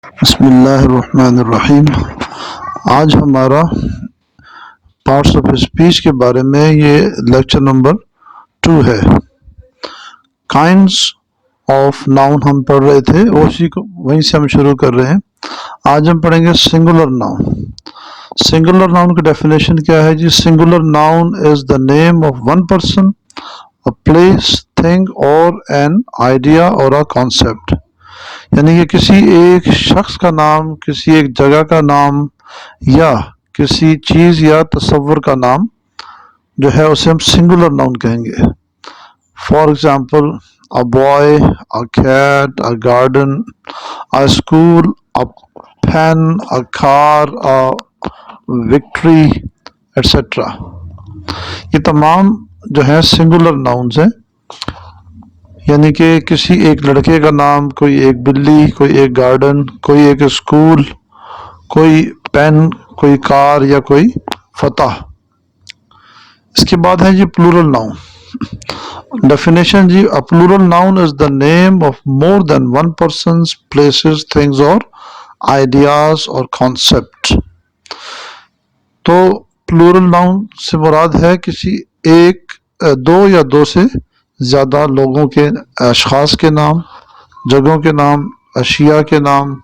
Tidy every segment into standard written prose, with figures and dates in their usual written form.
بسم اللہ الرحمن الرحیم۔ آج ہمارا پارٹس آف اسپیچ کے بارے میں یہ لیکچر نمبر 2 ہے۔ کائنڈس آف ناؤن ہم پڑھ رہے تھے، وہیں سے ہم شروع کر رہے ہیں۔ آج ہم پڑھیں گے سنگولر ناؤن۔ سنگولر ناؤن کی ڈیفینیشن کیا ہے جی؟ Singular noun is the name of one person, a place, thing or an idea or a concept۔ یعنی کہ کسی ایک شخص کا نام، کسی ایک جگہ کا نام یا کسی چیز یا تصور کا نام جو ہے اسے ہم سنگولر ناؤن کہیں گے۔ For example a boy, a cat, a garden, a school, a pen, a car, a victory, etc۔ یہ تمام جو ہیں سنگولر ناؤنز ہیں، یعنی کہ کسی ایک لڑکے کا نام، کوئی ایک بلی، کوئی ایک گارڈن، کوئی ایک اسکول، کوئی پین، کوئی کار یا کوئی فتح۔ اس کے بعد ہے جی پلورل ناؤن۔ ڈیفینیشن جی: a plural noun is the name of more than one person's, places, things or ideas or concept۔ تو پلورل ناؤن سے مراد ہے کسی ایک، دو یا دو سے زیادہ لوگوں کے، اشخاص کے نام، جگہوں کے نام، اشیاء کے نام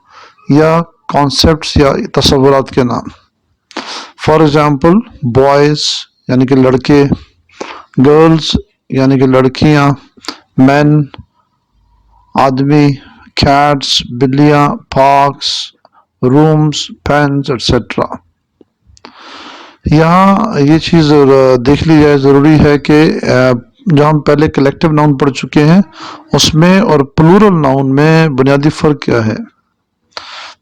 یا کانسیپٹس یا تصورات کے نام۔ فار ایگزامپل بوائز یعنی کہ لڑکے، گرلز یعنی کہ لڑکیاں، مین آدمی، کیٹس بلیاں، پارکس رومز، پینز ایٹسٹرا۔ یہاں یہ چیز دیکھ لی جائے، ضروری ہے کہ جو ہم پہلے کلیکٹیو ناؤن پڑھ چکے ہیں اس میں اور پلورل ناؤن میں بنیادی فرق کیا ہے۔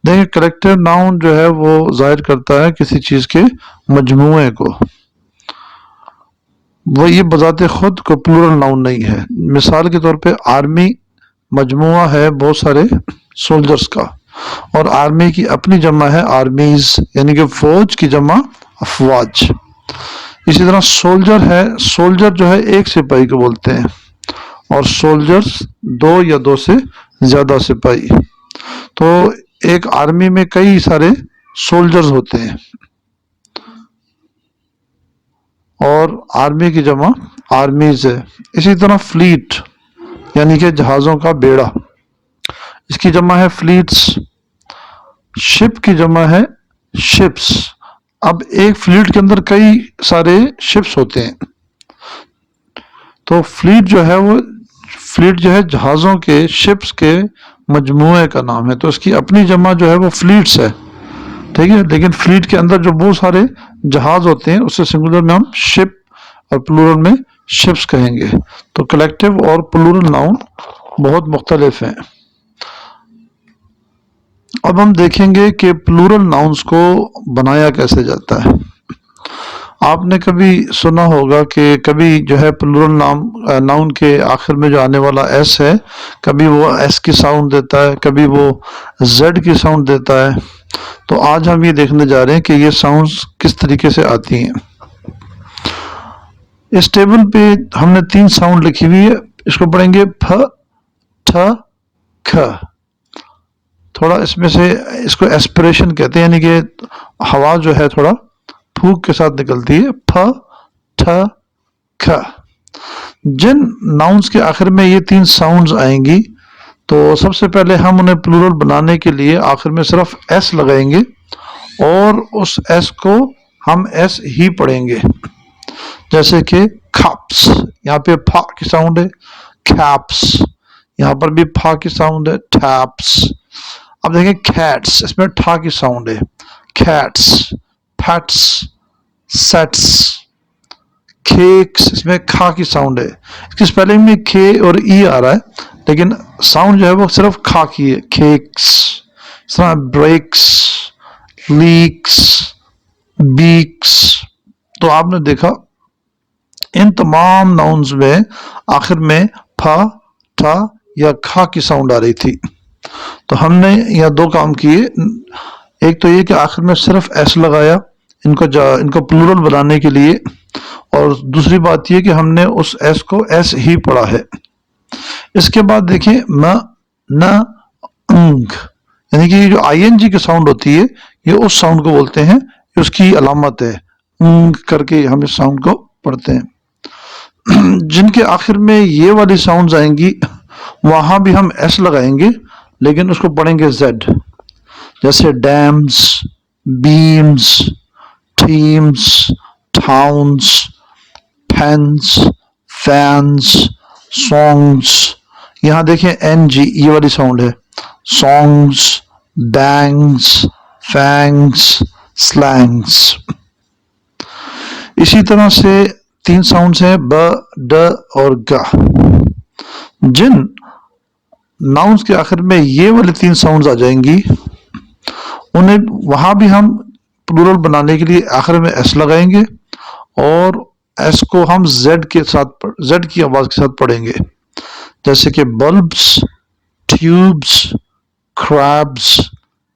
دیکھیں، کلیکٹیو ناؤن جو ہے وہ ظاہر کرتا ہے کسی چیز کے مجموعے کو، وہ یہ بذات خود کو پلورل ناؤن نہیں ہے۔ مثال کے طور پہ آرمی مجموعہ ہے بہت سارے سولجرز کا، اور آرمی کی اپنی جمع ہے آرمیز، یعنی کہ فوج کی جمع افواج۔ اسی طرح سولجر ہے، سولجر جو ہے ایک سپاہی کو بولتے ہیں، اور سولجرز دو یا دو سے زیادہ سپاہی۔ تو ایک آرمی میں کئی سارے سولجرز ہوتے ہیں، اور آرمی کی جمع آرمیز ہے۔ اسی طرح فلیٹ یعنی کہ جہازوں کا بیڑا، اس کی جمع ہے فلیٹس۔ شپ کی جمع ہے شپس۔ اب ایک فلیٹ کے اندر کئی سارے شپس ہوتے ہیں، تو فلیٹ جو ہے جہازوں کے، شپس کے مجموعے کا نام ہے، تو اس کی اپنی جمع جو ہے وہ فلیٹس ہے، ٹھیک ہے۔ لیکن فلیٹ کے اندر جو بہت سارے جہاز ہوتے ہیں اسے سنگولر میں ہم شپ اور پلورل میں شپس کہیں گے۔ تو کلیکٹیو اور پلورل ناؤن بہت مختلف ہیں۔ اب ہم دیکھیں گے کہ پلورل ناؤنز کو بنایا کیسے جاتا ہے۔ آپ نے کبھی سنا ہوگا کہ کبھی جو ہے پلورل ناؤن کے آخر میں جو آنے والا ایس ہے، کبھی وہ ایس کی ساؤنڈ دیتا ہے، کبھی وہ زیڈ کی ساؤنڈ دیتا ہے۔ تو آج ہم یہ دیکھنے جا رہے ہیں کہ یہ ساؤنڈز کس طریقے سے آتی ہیں۔ اس ٹیبل پہ ہم نے 3 ساؤنڈ لکھی ہوئی ہے، اس کو پڑھیں گے پ، ٹھ، کھ۔ تھوڑا اس میں سے اس کو ایسپریشن کہتے ہیں، یعنی کہ ہوا جو ہے تھوڑا پھونک کے ساتھ نکلتی ہے۔ پ، ٹھ، کھ۔ جن ناؤنز کے آخر میں یہ 3 ساؤنڈز آئیں گی تو سب سے پہلے ہم انہیں پلورل بنانے کے لیے آخر میں صرف ایس لگائیں گے، اور اس ایس کو ہم ایس ہی پڑھیں گے۔ جیسے کہ کھاپس، یہاں پہ پھا کی ساؤنڈ ہے، کھاپس، یہاں پر بھی پھا کی ساؤنڈ ہے، ٹھاپس۔ اب دیکھیں کیٹس، اس میں ٹھا کی ساؤنڈ ہے، کیٹس، پیٹس، سیٹس۔ کیکس، اس میں کھا کی ساؤنڈ ہے، اس کی اسپیلنگ میں کھے اور ای آ رہا ہے لیکن ساؤنڈ جو ہے وہ صرف کھا کی ہے، کیکس۔ اس طرح بریکس، لیکس، بیکس۔ تو آپ نے دیکھا ان تمام ناؤنز میں آخر میں پھا، ٹھا یا کھا کی ساؤنڈ آ رہی تھی۔ تو ہم نے یہ 2 کام کیے، ایک تو یہ کہ آخر میں صرف ایس لگایا ان کو پلورل بنانے کے لیے، اور دوسری بات یہ کہ ہم نے اس ایس کو ایس ہی پڑھا ہے۔ اس کے بعد دیکھیں م، ن، انگ، یعنی کہ یہ جو آئی این جی کی ساؤنڈ ہوتی ہے یہ اس ساؤنڈ کو بولتے ہیں، اس کی علامت ہے، کر کے ہم اس ساؤنڈ کو پڑھتے ہیں۔ جن کے آخر میں یہ والی ساؤنڈز آئیں گی وہاں بھی ہم ایس لگائیں گے لیکن اس کو پڑھیں گے زیڈ، جیسے ڈیمز، بیمز، ٹیمز، ٹاؤنز، پینز، فینز، سانگز۔ یہاں دیکھیں این جی یہ والی ساؤنڈ ہے، سانگز، بینگز، فینگز، سلینگز۔ اسی طرح سے 3 ساؤنڈز ہیں ب، ڈ اور گ۔ جن ناؤنز کے آخر میں یہ والی 3 ساؤنڈز آ جائیں گی انہیں وہاں بھی ہم پلورل بنانے کے لیے آخر میں ایس لگائیں گے اور ایس کو ہم زیڈ کے ساتھ، زیڈ کی آواز کے ساتھ پڑھیں گے، جیسے کہ bulbs, tubes, cribs,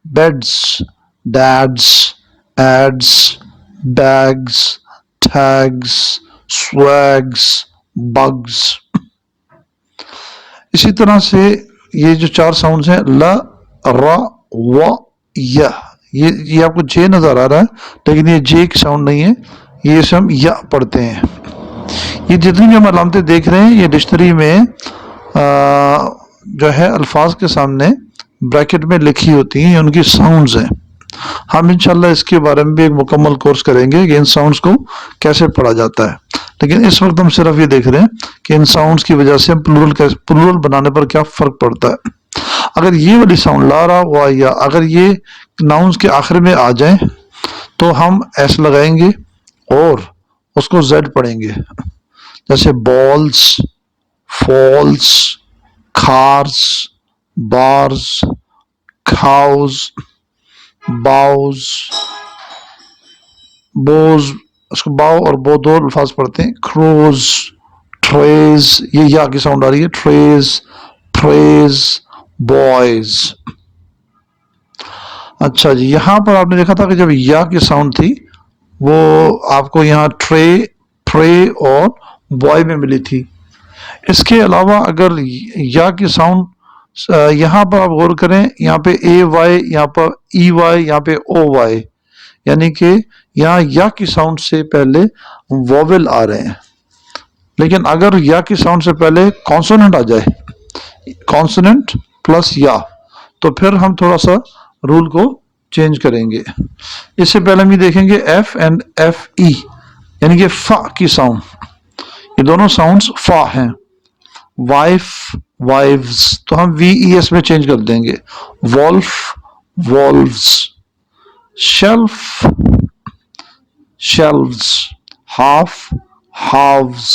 beds, dads, ads, bags, tags, swigs, bugs. اسی طرح سے یہ جو 4 ساؤنڈز ہیں ل، ر، و، ی، یہ آپ کو جے نظر آ رہا ہے لیکن یہ جے کی ساؤنڈ نہیں ہے، یہ اسے ہم یا پڑھتے ہیں۔ یہ جتنی بھی ہم علامتیں دیکھ رہے ہیں یہ ڈکشنری میں جو ہے الفاظ کے سامنے بریکٹ میں لکھی ہوتی ہیں، یہ ان کی ساؤنڈز ہیں۔ ہم انشاءاللہ اس کے بارے میں بھی ایک مکمل کورس کریں گے کہ ان ساؤنڈز کو کیسے پڑھا جاتا ہے، لیکن اس وقت ہم صرف یہ دیکھ رہے ہیں کہ ان ساؤنڈز کی وجہ سے پلورل بنانے پر کیا فرق پڑتا ہے۔ اگر یہ والی ساؤنڈ لا، را، وا، یا اگر یہ ناؤنز کے آخر میں آ جائیں تو ہم ایس لگائیں گے اور اس کو زیڈ پڑھیں گے، جیسے balls, falls, cars, bars, کھاؤز، bows, بوز، اس کو باؤ اور بو دو الفاظ پڑھتے ہیں، کروز، ٹریز، یہ یا کی ساؤنڈ آ رہی ہے، ٹریز، پریز، بوائز۔ اچھا جی، یہاں پر آپ نے دیکھا تھا کہ جب یا کی ساؤنڈ تھی وہ آپ کو یہاں ٹرے، پرے اور بوائے میں ملی تھی۔ اس کے علاوہ اگر یا کی ساؤنڈ یہاں پر آپ غور کریں، یہاں پہ اے وائی، یہاں پر ای وائی، یہاں پہ او وائی، یعنی کہ یہاں یا کی ساؤنڈ سے پہلے وویل آ رہے ہیں، لیکن اگر یا کی ساؤنڈ سے پہلے کانسوننٹ آ جائے، کانسوننٹ پلس یا، تو پھر ہم تھوڑا سا رول کو چینج کریں گے۔ اس سے پہلے ہم یہ دیکھیں گے ایف اینڈ ایف ای، یعنی کہ فا کی ساؤنڈ، یہ دونوں ساؤنڈز فا ہیں، وائف، وائفز، تو ہم وی ای ایس میں چینج کر دیں گے، وولف، وولفز، شیلف، شیلفز، ہاف، ہاوز۔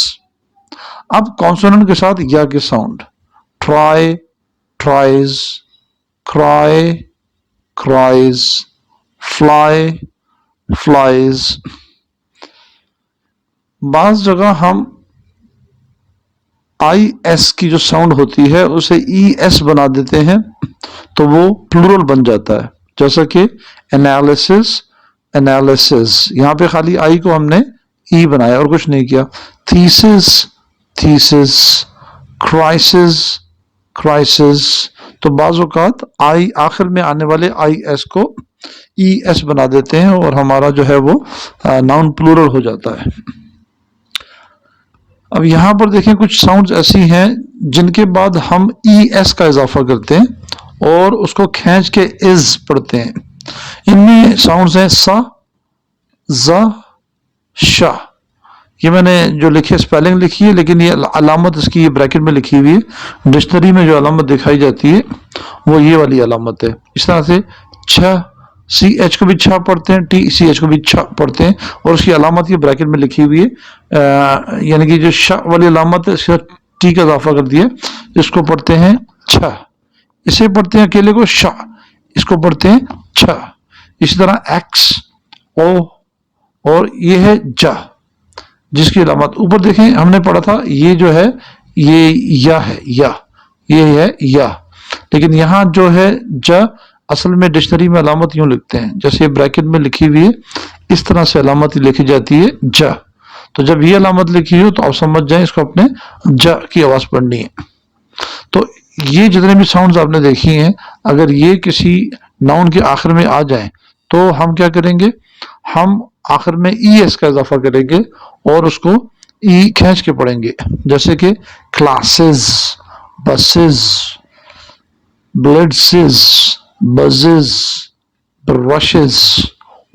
اب کانسوننٹ کے ساتھ یا کے ساؤنڈ، ٹرائی، ٹرائز، کرائے، کرائز، فلائی، فلائز۔ بعض جگہ ہم آئی ایس کی جو ساؤنڈ ہوتی ہے اسے ای ایس بنا دیتے ہیں تو وہ پلورل بن جاتا ہے، جیسا کہ انالیسس، انالیسز، یہاں پہ خالی آئی کو ہم نے ای بنایا اور کچھ نہیں کیا۔ Thesis, thesis, crisis, crisis. تو بعض اوقات آئی آخر میں آنے والے آئی ایس کو ای ایس بنا دیتے ہیں اور ہمارا جو ہے وہ ناؤن پلورل ہو جاتا ہے۔ اب یہاں پر دیکھیں کچھ ساؤنڈز ایسی ہیں جن کے بعد ہم ای ایس کا اضافہ کرتے ہیں اور اس کو کھینچ کے از پڑھتے ہیں۔ ان میں ساؤنڈز ہیں سا، ز، شا۔ یہ میں نے جو لکھی ہے اسپیلنگ لکھی ہے لیکن یہ علامت اس کی یہ بریکٹ میں لکھی ہوئی ہے، ڈکشنری میں جو علامت دکھائی جاتی ہے وہ یہ والی علامت ہے۔ اس طرح سے چھ، سی ایچ کو بھی چھا پڑھتے ہیں، ٹی سی ایچ کو بھی چھا پڑھتے ہیں اور اس کی علامت یہ بریکٹ میں لکھی ہوئی ہے، یعنی کہ جو شا والی علامت ہے اس کا ٹی کا اضافہ کر دیا، اس کو پڑھتے ہیں چھا، اسے پڑھتے ہیں اکیلے کو شا، اس کو پڑھتے ہیں چھا۔ اسی طرح ایکس، او اور یہ ہے جا، جس کی علامت اوپر دیکھیں ہم نے پڑھا تھا یہ جو ہے یہ یا ہے، یا یہ ہے یا، لیکن یہاں جو ہے جا اصل میں ڈکشنری میں علامت یوں لکھتے ہیں جیسے یہ بریکٹ میں لکھی ہوئی ہے، اس طرح سے علامت لکھی جاتی ہے جا۔ تو جب یہ علامت لکھی ہو تو آپ سمجھ جائیں اس کو اپنے جا کی آواز پڑھنی ہے۔ تو یہ جتنے بھی ساؤنڈز آپ نے دیکھی ہیں اگر یہ کسی ناؤن کے آخر میں آ جائیں تو ہم کیا کریں گے، ہم آخر میں ای ایس کا اضافہ کریں گے اور اس کو ای کھینچ کے پڑھیں گے، جیسے کہ classes, buses, blitzes, buzzes, brushes,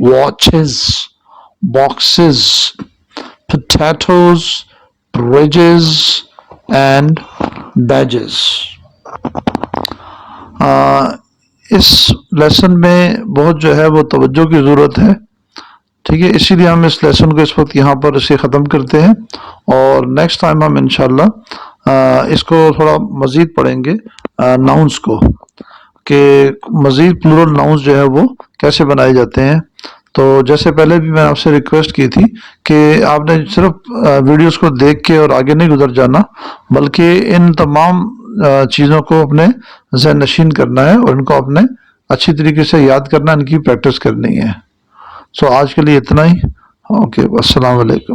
watches, boxes, potatoes, bridges and badges۔ اس لیسن میں بہت جو ہے وہ توجہ کی ضرورت ہے، ٹھیک ہے، اسی لیے ہم اس لیسن کو اس وقت یہاں پر اسے ختم کرتے ہیں، اور نیکسٹ ٹائم ہم انشاءاللہ اس کو تھوڑا مزید پڑھیں گے، ناؤنس کو، کہ مزید پلورل ناؤنس جو ہے وہ کیسے بنائے جاتے ہیں۔ تو جیسے پہلے بھی میں آپ سے ریکویسٹ کی تھی کہ آپ نے صرف ویڈیوز کو دیکھ کے اور آگے نہیں گزر جانا، بلکہ ان تمام چیزوں کو اپنے ذہن نشین کرنا ہے اور ان کو اپنے اچھی طریقے سے یاد کرنا، ان کی پریکٹس کرنی ہے۔ سو آج کے لیے اتنا ہی، اوکے، السلام علیکم۔